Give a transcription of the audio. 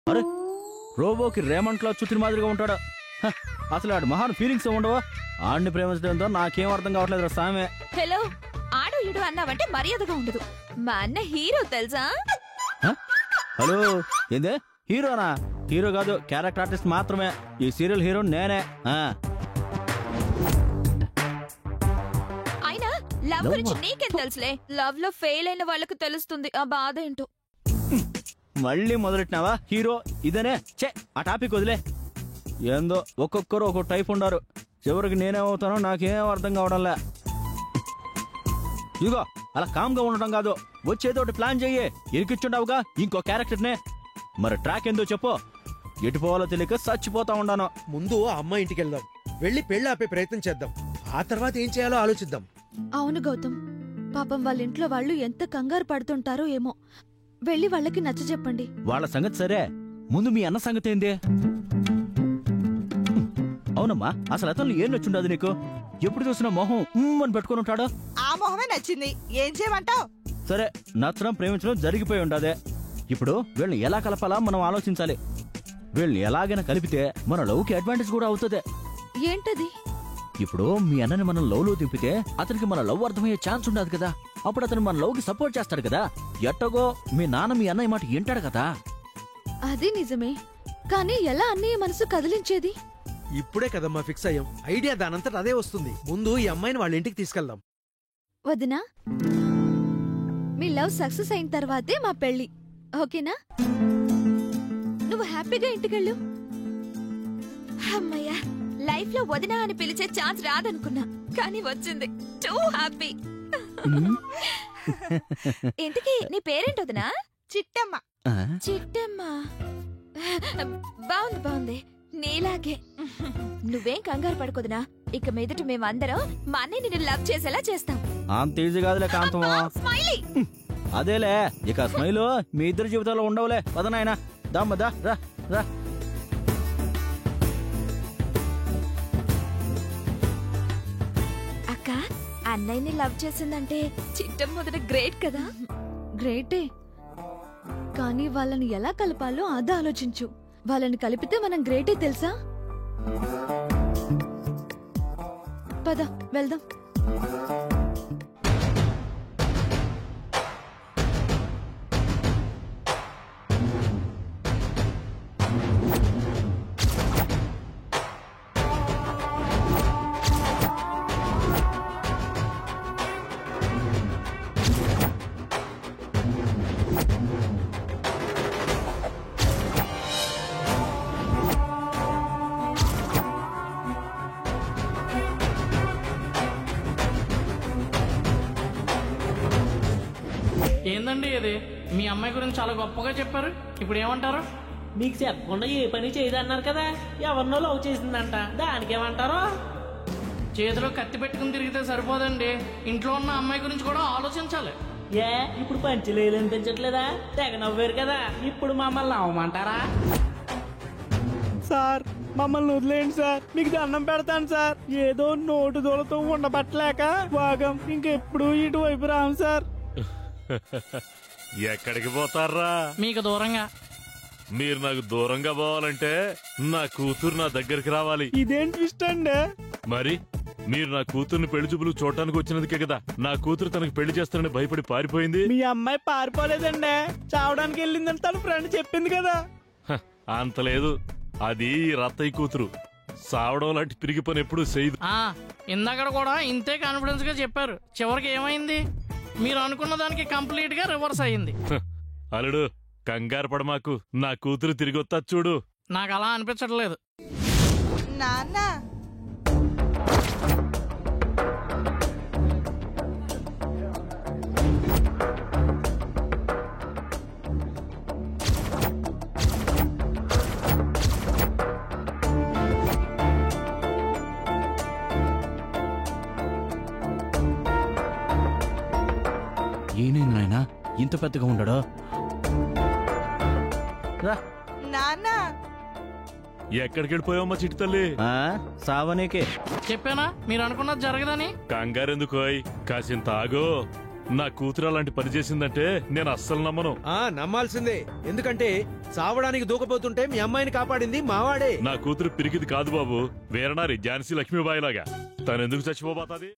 అరే రోబోకి Raymond cloth చుట్టిన మాదిరిగా ఉంటాడు. అసలు ఆడు మహాన్ ఫీలింగ్స్ ఉండవా? ఆడిని ప్రేమించడంతో నాకేం అర్థం కావట్లేదు సామే. హలో, ఆడు ఇడు అన్నావంటే మర్యాదగా ఉండదు. మా అన్న హీరో తెలుసా? హలో ఏందే హీరోనా? హీరో కాదు, క్యారెక్టర్ ఆర్టిస్ట్ మాత్రమే. ఈ సీరియల్ హీరో నేనే. అయినా లవ్ గురించి నీకేం తెలుసులే? లవ్ లో ఫెయిల్ అయిన వాళ్ళకు తెలుస్తుంది ఆ బాధ ఏంటో. మళ్ళీ మొదలెట్టినావా? హీరో ఇదనే చే, ఆ టాపిక్ వదిలే. ఏందో ఒక్కొక్కరు ఒక్కొక్క టైప్ ఉండారు. చివరికి నేనేమవుతానో నాకేం అర్థం కావడంలే. ఇదిగో అలా కామ్గా ఉండటం కాదు, వచ్చేదో ఒకటి ప్లాన్ చెయ్యి. ఇరికిచ్చుండవుగా ఇంకో క్యారెక్టర్నే. మరి ట్రాక్ ఏందో చెప్పు. ఎటు పోవాలో తెలియక చచ్చిపోతా ఉండాను. ముందు ఆ అమ్మాయి ఇంటికి వెళ్దాం, వెళ్ళి పెళ్లి ఆపే ప్రయత్నం చేద్దాం. ఆ తర్వాత ఏం చేయాలో ఆలోచిద్దాం. అవును గౌతమ్, పాపం వాళ్ళ ఇంట్లో వాళ్ళు ఎంత కంగారు పడుతుంటారో ఏమో. వెళ్ళి వాళ్ళకి నచ్చ చెప్పండి. వాళ్ళ సంగతి సరే, ముందు మీ అన్న సంగతి ఏంది? అవునమ్మా, అసలు అతను ఏం నచ్చుండదు నీకు? ఎప్పుడు చూసినా మొహం అని పెట్టుకుని ఉంటాడు. ఆ మొహమే నచ్చింది, ఏం చేయమంటావు? సరే, నచ్చడం ప్రేమించడం జరిగిపోయి ఉండదే. ఇప్పుడు వీళ్ళని ఎలా కలపాలా మనం ఆలోచించాలి. వీళ్ళని ఎలాగైనా కలిపితే మన లవ్కి అడ్వాంటేజ్ కూడా అవుతుంది. ఏంటది? ఇప్పుడు మీ అన్నని మనం లవ్ లో దింపితే అతనికి మన లవ్ అర్థమయ్యే ఛాన్స్ ఉండదు కదా. అప్పుడు అతను మన లవ్ కి సపోర్ట్ చేస్తాడు కదా. ఎట్టగో మీ నాన్న మీ అన్నయ్య మాట వింటాడు కదా. అది నిజమే, కానీ ఎలా అన్నయ్య మనసు కదిలించేది? ఇప్పుడే కదమ్మా ఫిక్స్ అయ్యాం. ఐడియా దానంతట అదే వస్తుంది. ముందు ఈ అమ్మాయిని వాళ్ళ ఇంటికి తీసుకెళ్దాం. వదినా, మీ లవ్ సక్సెస్ అయిన తర్వాతే మా పెళ్లి, ఓకేనా? నువ్వు హ్యాపీగా ఇంటికెళ్ళు. అమ్మయ్యా, లైఫ్ లో వదినా అని పిలిచే ఛాన్స్ రాదనుకున్నా, కానీ వచ్చింది. Two happy. ఇంతకీ నీ పేరేంటి వదినా? చిట్టమ్మ. చిట్టమ్మ. బాగుంది బాగుంది, నీలాగే. నువ్వేం కంగారు పడుకోదునా. ఇక మీదట మేమందరం మా అన్నయ్య నిన్ను లవ్ చేసేలా చేస్తాం. అంత ఈజీ కాదులే కాంతమా. స్మైలీ. అదేలే, ఇక స్మైల్ మీ ఇద్దరు జీవితాల్లో ఉండవులే. పదనాయన దామ్మదా రా రా. అక్క, అన్నయ్యని లవ్ చేసిందంటే చిట్టం మొదట గ్రేట్ కదా. గ్రేటే, కానీ వాళ్ళని ఎలా కలపాలో అది ఆలోచించు. వాళ్ళని కలిపితే మనం గ్రేటే తెలుసా? పద వెళ్దాం. ఏందండి ఇది? మీ అమ్మాయి గురించి చాలా గొప్పగా చెప్పారు, ఇప్పుడు ఏమంటారు? మీకు చెప్పకుండా ఏ పని చేయదన్నారు కదా. ఎవరినో లవ్ చేసిందంట, దానికేమంటారు? చేతిలో కత్తి పెట్టుకుని తిరిగితే సరిపోదండి, ఇంట్లో ఉన్న అమ్మాయి గురించి కూడా ఆలోచించాలి. ఏ ఇప్పుడు పంచలేదు అనిపించట్లేదా? తెగ నవ్వారు కదా, ఇప్పుడు మమ్మల్ని నవ్వమంటారా? సార్ మమ్మల్ని వదిలేయండి సార్, మీకు దండం పెడతాను సార్. ఏదో నోటు దూలతో ఉండబట్టలేక భాగం ఇంకెప్పుడు ఇటువైపు రాము సార్. ఎక్కడికి పోతారా? మీకు దూరంగా. మీరు నాకు దూరంగా పోవాలంటే నా కూతురు నా దగ్గరికి రావాలి. ఇదేం ట్విస్ట్ అండి? మరి మీరు నా కూతుర్ని పెళ్లి చూపులు చూడటానికి వచ్చినందుకే కదా నా కూతురు తనకు పెళ్లి చేస్తానని భయపడి పారిపోయింది. మీ అమ్మాయి పారిపోలేదండి, చావడానికి వెళ్ళిందని తన ఫ్రెండ్ చెప్పింది కదా. అంత లేదు, అది రత్తయ్య కూతురు. సావడం లాంటి పిరిగి పని ఎప్పుడు చేయదు. ఇందాక కూడా ఇంతే కాన్ఫిడెన్స్ గా చెప్పారు, చివరికి ఏమైంది? మీరు అనుకున్న దానికి కంప్లీట్ గా రివర్స్ అయ్యింది. అల్లుడు కంగారు పడమాకు, నా కూతురు తిరిగి వస్తా చూడు. నాకు అలా అనిపించట్లేదు. నాన్న, ఏనేంది నాయనా ఇంత పెద్దగా ఉండడా? నాన్న. ఎక్కడికి వెళ్ళిపోయావమ్మా చిట్టి తల్లి? సావనీకే చెప్పానా మీరు అనుకున్నది జరగదని? కంగారెందుకోయ్, కాసింత ఆగో. నా కూతురు అలాంటి పని చేసిందంటే నేను అస్సలు నమ్మను. నమ్మాల్సిందే. ఎందుకంటే చావడానికి దూకపోతుంటే మీ అమ్మాయిని కాపాడింది మావాడే. నా కూతురు పిరికిది కాదు బాబు, వీరనారి ఝాన్సీ లక్ష్మీబాయి లాగా. తనెందుకు చచ్చిపోబోతాది?